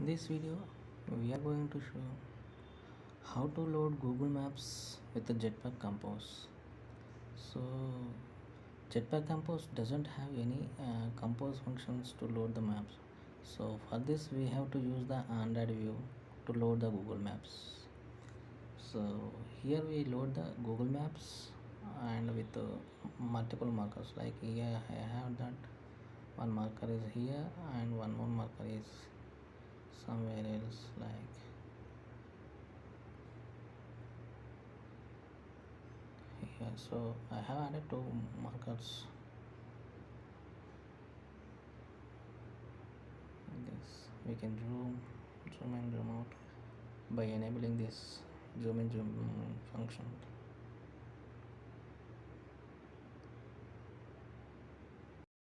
In this video, we are going to show how to load Google Maps with the Jetpack Compose. So, Jetpack Compose doesn't have any compose functions to load the maps. So, for this, we have to use the Android view to load the Google Maps. So, here we load the Google Maps and with multiple markers. Like here, I have that one marker is here and one more marker is somewhere else, like here. So I have added two markers. This we can zoom in, zoom out by enabling this zoom in, zoom function.